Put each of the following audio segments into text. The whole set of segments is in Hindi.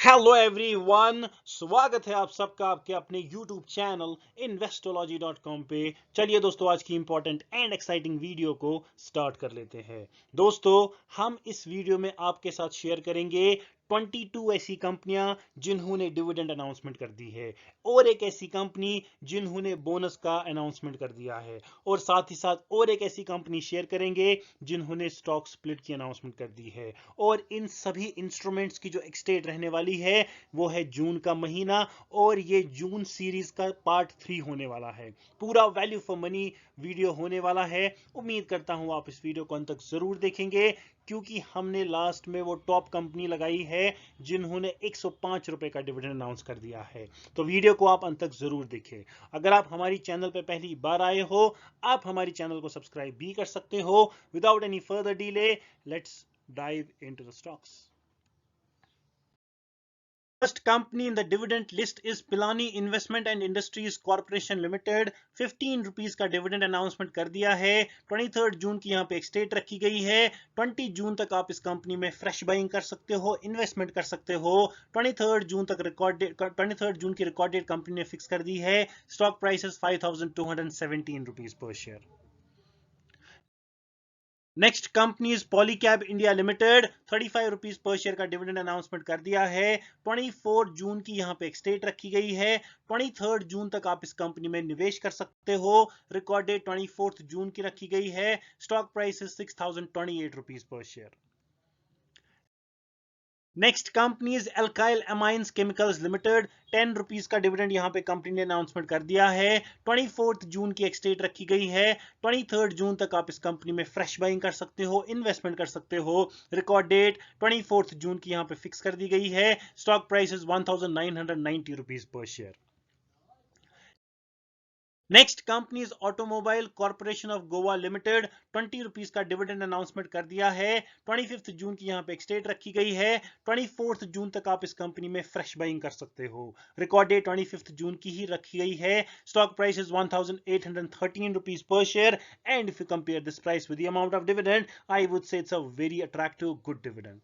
हेलो एवरीवन, स्वागत है आप सबका आपके अपने यूट्यूब चैनल investorology.com पे। चलिए दोस्तों, आज की इंपॉर्टेंट एंड एक्साइटिंग वीडियो को स्टार्ट कर लेते हैं। दोस्तों, हम इस वीडियो में आपके साथ शेयर करेंगे 22 ऐसी कंपनियां जिन्होंने डिविडेंड अनाउंसमेंट कर दी है और एक ऐसी कंपनी जिन्होंने बोनस का अनाउंसमेंट कर दिया है, और साथ ही साथ और एक ऐसी कंपनी शेयर करेंगे जिन्होंने स्टॉक स्प्लिट की अनाउंसमेंट कर दी है। और इन सभी इंस्ट्रूमेंट्स की जो एक्सटेट रहने वाली है वो है जून का महीना, और ये जून सीरीज का पार्ट 3 होने वाला है। पूरा वैल्यू फॉर मनी वीडियो होने वाला है। उम्मीद करता हूं आप इस वीडियो को अंत तक जरूर देखेंगे, क्योंकि हमने लास्ट में वो टॉप कंपनी लगाई है जिन्होंने 105 रुपए का डिविडेंड अनाउंस कर दिया है। तो वीडियो को आप अंत तक जरूर देखें। अगर आप हमारी चैनल पे पहली बार आए हो, आप हमारी चैनल को सब्सक्राइब भी कर सकते हो। Without any further delay, let's dive into the stocks. First company in the dividend list is Pilani Investment and Industries Corporation Limited। 15 rupees का डिविडेंड अनाउंसमेंट कर दिया है। 23 जून की यहाँ पे एक डेट रखी गई है। 20 जून तक आप इस कंपनी में फ्रेश बाइंग कर सकते हो, इन्वेस्टमेंट कर सकते हो। 23 जून तक रिकॉर्ड डेट 23 जून की रिकॉर्ड डेट कंपनी ने फिक्स कर दी है। Stock price is 5217 rupees per share. Next company is Polycab India limited. 35 rupees per share का डिविडेंड अनाउंसमेंट कर दिया है। 24 जून की यहाँ पे एक डेट रखी गई है। 23 जून तक आप इस कंपनी में निवेश कर सकते हो। रिकॉर्ड डेट 24 जून की रखी गई है। Stock price is 6028 rupees per share. Next company is alkyl amines chemicals limited. 10 rupees का डिविडेंड यहां पे कंपनी ने अनाउंसमेंट कर दिया है। 24 जून की एक डेट रखी गई है। 23 जून तक आप इस कंपनी में फ्रेश बाइंग कर सकते हो, इन्वेस्टमेंट कर सकते हो। रिकॉर्ड डेट 24 जून की यहां पे फिक्स कर दी गई है। Stock price is 1990 rupees per share. Next company is automobile corporation of Goa limited. 20 rupees का डिविडेंड अनाउंसमेंट कर दिया है। 25 जून की यहाँ पे एक डेट रखी गई है। 24 जून तक आप इस कंपनी में फ्रेश बाइंग कर सकते हो। रिकॉर्ड डेट 25 जून की ही रखी गई है। Stock price is 1813 rupees per share. And if you compare this price with the amount of dividend, I would say it's a very attractive good dividend.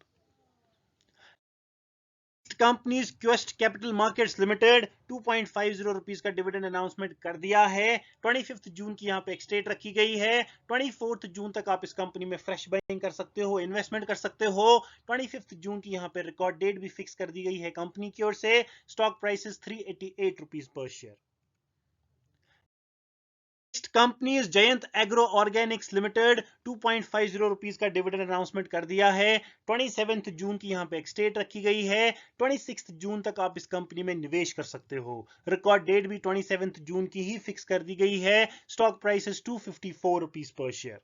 Companies quest capital markets limited 2.50 rupees का डिविडेंड अनाउंसमेंट कर दिया है। 25 जून की यहाँ पे एक डेट रखी गई है। 24 जून तक आप इस कंपनी में फ्रेश बाइंग कर सकते हो, इन्वेस्टमेंट कर सकते हो। 25 जून की यहाँ पे रिकॉर्ड डेट भी फिक्स कर दी गई है कंपनी की ओर से। Stock price is 388 rupees per share. Company Jayant agro Organics limited 2.50 rupees का डिविडेंड अनाउंसमेंट कर दिया है। 27 जून की यहाँ पे एक डेट रखी गई है। 26 जून तक आप इस कंपनी में निवेश कर सकते हो। रिकॉर्ड डेट भी 27 जून की ही फिक्स कर दी गई है। Stock price is 254 rupees per share.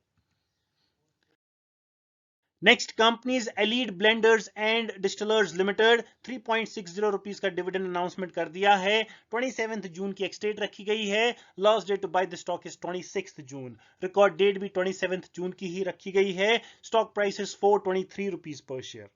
Next companies allied blenders and distillers limited 3.60 rupees का डिविडेंड अनाउंसमेंट कर दिया है। 27 जून की एक डेट रखी गई है। Last date to buy the stock is 26 June. Record date भी 27 जून की ही रखी गई है। Stock price is 423 rupees per share.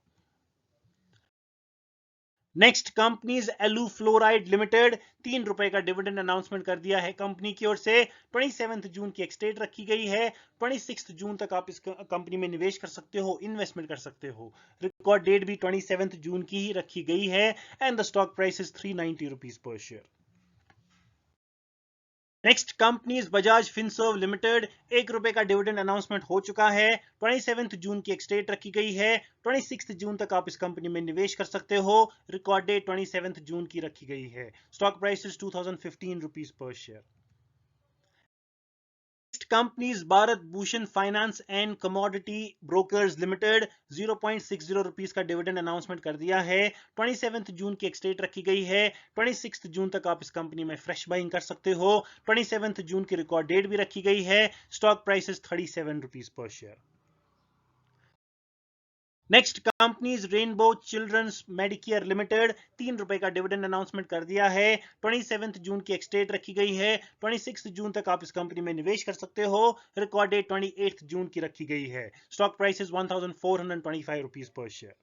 Next companies Alufluoride limited 3 रुपए का डिविडेंड अनाउंसमेंट कर दिया है कंपनी की ओर से। 27 जून की एक डेट रखी गई है। 26 जून तक आप इस कंपनी में निवेश कर सकते हो, इन्वेस्टमेंट कर सकते हो। रिकॉर्ड डेट भी 27 जून की ही रखी गई है। And the stock price is 390 rupees per share. Next companies Bajaj Finserv limited 1 रुपए का डिविडेंड अनाउंसमेंट हो चुका है। 27 जून की एक डेट रखी गई है। 26 जून तक आप इस कंपनी में निवेश कर सकते हो। रिकॉर्ड डेट 27 जून की रखी गई है। Stock price is 2015 rupees per share. Companies Bharat Bhushan finance and commodity brokers limited 0.60 rupees का डिविडेंड अनाउंसमेंट कर दिया है। 27 जून की एक डेट रखी गई है। 26 जून तक आप इस कंपनी में फ्रेश बाइंग कर सकते हो। 27 जून की रिकॉर्ड डेट भी रखी गई है। Stock price is 37 rupees per share. Next companies Rainbow Children's Medicare Limited 3 रुपए का डिविडेंड अनाउंसमेंट कर दिया है। 27 जून की एक डेट रखी गई है। 26 जून तक आप इस कंपनी में निवेश कर सकते हो। रिकॉर्ड डेट 28 जून की रखी गई है। Stock price is 1425 rupees per share.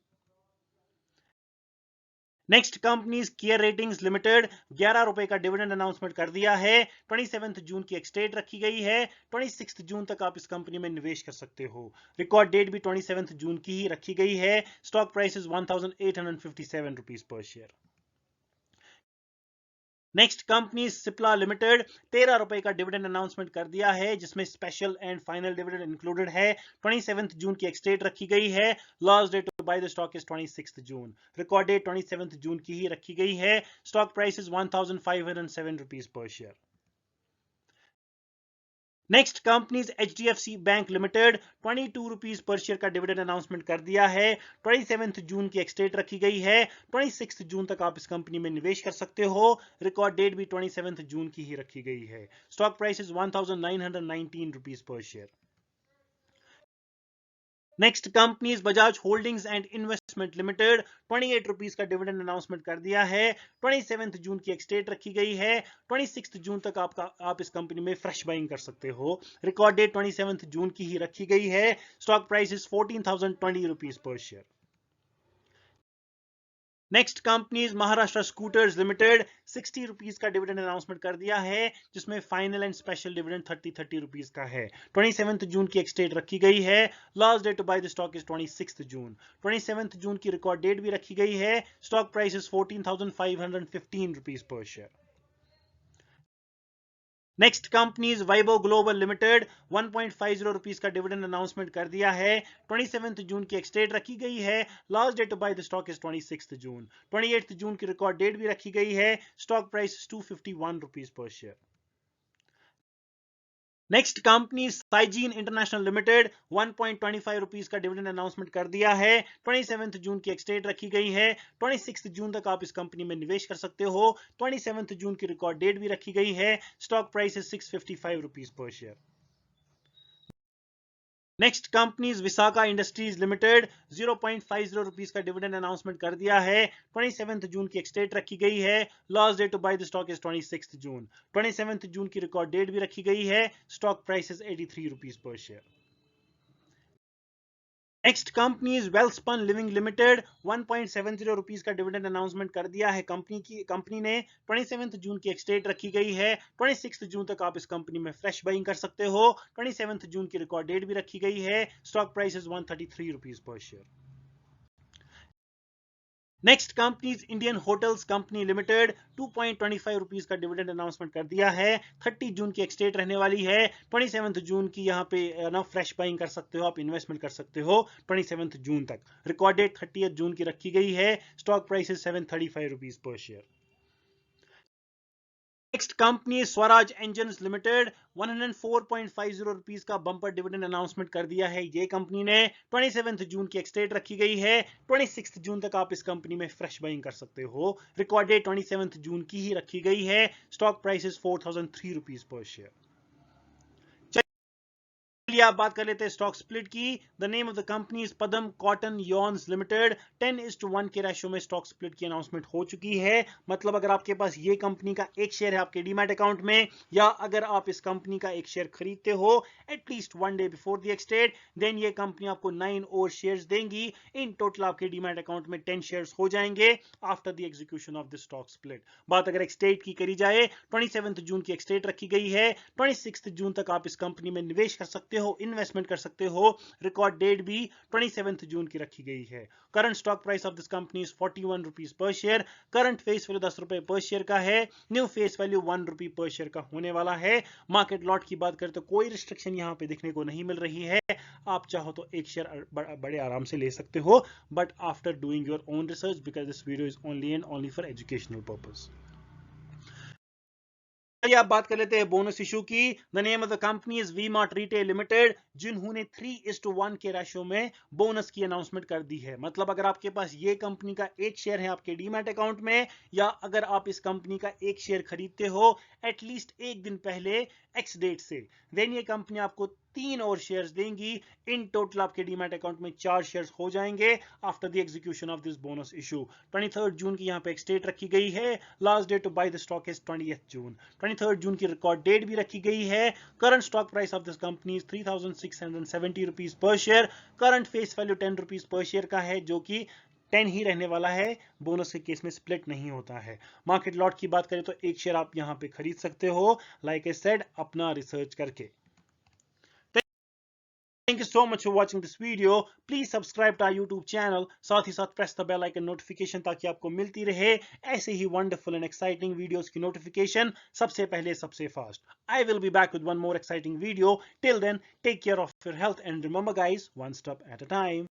Next companies care ratings limited 11 रुपए का डिविडेंड अनाउंसमेंट कर दिया है। 27 जून की एक्सटेट रखी गई है। 26 जून तक आप इस कंपनी में निवेश कर सकते हो। रिकॉर्ड डेट भी 27 जून की ही रखी गई है। Stock price is 1857 rupees per share. Next company Cipla limited 13 रुपए का डिविडेंड अनाउंसमेंट कर दिया है, जिसमें special and final dividend included है। 27 जून की एक्सटेट रखी गई है। Last date to buy the stock is 26 June. Record date 27 जून की ही रखी गई है। Stock price is 1507 rupees per share. Next companies HDFC bank limited 22 rupees per share का डिविडेंड अनाउंसमेंट कर दिया है। 27 जून की एक्सटेट रखी गई है। 26 जून तक आप इस कंपनी में निवेश कर सकते हो। रिकॉर्ड डेट भी 27 जून की ही रखी गई है। Stock price is 1919 rupees per share. Next companies Bajaj holdings and investment limited 28 rupees का डिविडेंड अनाउंसमेंट कर दिया है। 27 जून की एक्सटेट रखी गई है। 26 जून तक आप इस कंपनी में फ्रेश बाइंग कर सकते हो। रिकॉर्ड डेट 27 जून की ही रखी गई है। Stock price is 14,020 rupees per share. Next companies Maharashtra scooters limited 60 rupees का डिविडेंड अनाउंसमेंट कर दिया है, जिसमें final and special dividend 30 rupees का है। 27 जून की एक्सटेट रखी गई है। Last date to buy the stock is 26 June. 27 जून की रिकॉर्ड डेट भी रखी गई है। Stock price is 14,515 rupees per share. Next companies Vaibhav global limited 1.50 rupees का डिविडेंड अनाउंसमेंट कर दिया है। 27 जून की एक्सटेट रखी गई है। Last date to buy the stock is 26 June. 28 जून की रिकॉर्ड डेट भी रखी गई है। Stock price 251 rupees per share. Next company Syngene international limited 1.25 rupees का डिविडेंड अनाउंसमेंट कर दिया है। 27 जून की एक्सटेट रखी गई है। 26 जून तक आप इस कंपनी में निवेश कर सकते हो। 27 जून की रिकॉर्ड डेट भी रखी गई है। Stock price is 655 rupees per share. Next companies Visaka industries limited 0.50 rupees का डिविडेंड अनाउंसमेंट कर दिया है। 27 जून की एक्सटेट रखी गई है। Last date to buy the stock is 26 June. 27 जून की रिकॉर्ड डेट भी रखी गई है। Stock price is 83 rupees per share. Next company is Welspun living limited 1.70 rupees का डिविडेंड अनाउंसमेंट कर दिया है। कंपनी ने 27 जून की एक्सटेट रखी गई है। 26 जून तक आप इस कंपनी में फ्रेश बाइंग कर सकते हो। 27 जून की रिकॉर्ड डेट भी रखी गई है। Stock price is 133 rupees per share. Next companies Indian hotels company limited 2.25 rupees का डिविडेंड अनाउंसमेंट कर दिया है। 30 जून की एक्सटेट रहने वाली है। 27 जून की यहाँ पे ना फ्रेश बाइंग कर सकते हो, आप इन्वेस्टमेंट कर सकते हो 27 जून तक। रिकॉर्ड डेट 30 जून की रखी गई है। Stock price is 735 rupees per share. Next company Swaraj engines limited 104.50 rupees का बंपर डिविडेंड अनाउंसमेंट कर दिया है। ये कंपनी ने 27 जून की एक्सटेट रखी गई है। 26 जून तक आप इस कंपनी में फ्रेश बाइंग कर सकते हो। रिकॉर्ड डेट 27 जून की ही रखी गई है। Stock price is 4003 rupees per share. चलिए आप बात कर लेते हैं स्टॉक स्प्लिट की। The name of the company is Padam cotton yarns limited. 10:1 के रेशियो में स्टॉक स्प्लिट की अनाउंसमेंट हो चुकी है। मतलब अगर आपके पास ये कंपनी का एक शेयर है आपके डीमैट अकाउंट में, या अगर आप इस कंपनी का एक शेयर खरीदते हो at least 1 day before the ex date, then ये कंपनी आपको 9 और शेयर्स देंगी। इन टोटल आपके डीमैट अकाउंट में 10 शेयर्स हो जाएंगे after the execution of the stock split. बात अगर एक्सटेट की करी जाए, 27 जून की एक्सटेट रखी गई है। 26 जून तक आप इस कंपनी में निवेश कर सकते हो, इन्वेस्टमेंट कर सकते हो। रिकॉर्ड डेट भी 27 जून की रखी गई है। Current stock price of this company is 41 rupees per share. Current face value 10 रुपए पर शेयर का है। न्यू फेस वैल्यू 1 रुपी पर शेयर का होने वाला है। मार्केट लॉट की बात करें तो कोई रिस्ट्रिक्शन यहां पे देखने को नहीं मिल रही है। आप चाहो तो एक शेयर बड़े आराम से ले सकते हो, but after doing your own research, because this video is only and only for educational purpose. चलिए आप बात कर लेते हैं बोनस इशू की। The name of the company is V Mart retail limited, जिन्होंने 3:1 के रेशियो में बोनस की अनाउंसमेंट कर दी है। मतलब अगर आपके पास ये कंपनी का एक शेयर है आपके डीमैट अकाउंट में, या अगर आप इस कंपनी का एक शेयर खरीदते हो एटलीस्ट एक दिन पहले एक्स डेट से, देन ये कंपनी आपको 3 और शेयर्स देंगी। इन टोटल आपके डीमैट अकाउंट में 4 शेयर्स हो जाएंगे after the execution of this bonus issue. 23 जून की यहाँ पे एक्सटेट रखी गई है। Last date to buy the stock is 20 June. 23 जून की रिकॉर्ड डेट भी रखी गई है। Current stock price of this company is 3670 rupees per share. Current face value 10 rupees per share का है, जो कि 10 ही रहने वाला है, बोनस के केस में स्प्लिट नहीं होता है। मार्केट लॉट की बात करें तो एक शेयर आप यहां पे खरीद सकते हो, लाइक आई सेड, अपना रिसर्च करके। Thank you so much for watching this video. Please subscribe to our YouTube channel. साथ ही साथ press the bell icon notification ताकि आपको मिलती रहे ऐसे ही wonderful and exciting videos की notification सबसे पहले सबसे fast. I will be back with one more exciting video. Till then, take care of your health and remember guys, one step at a time.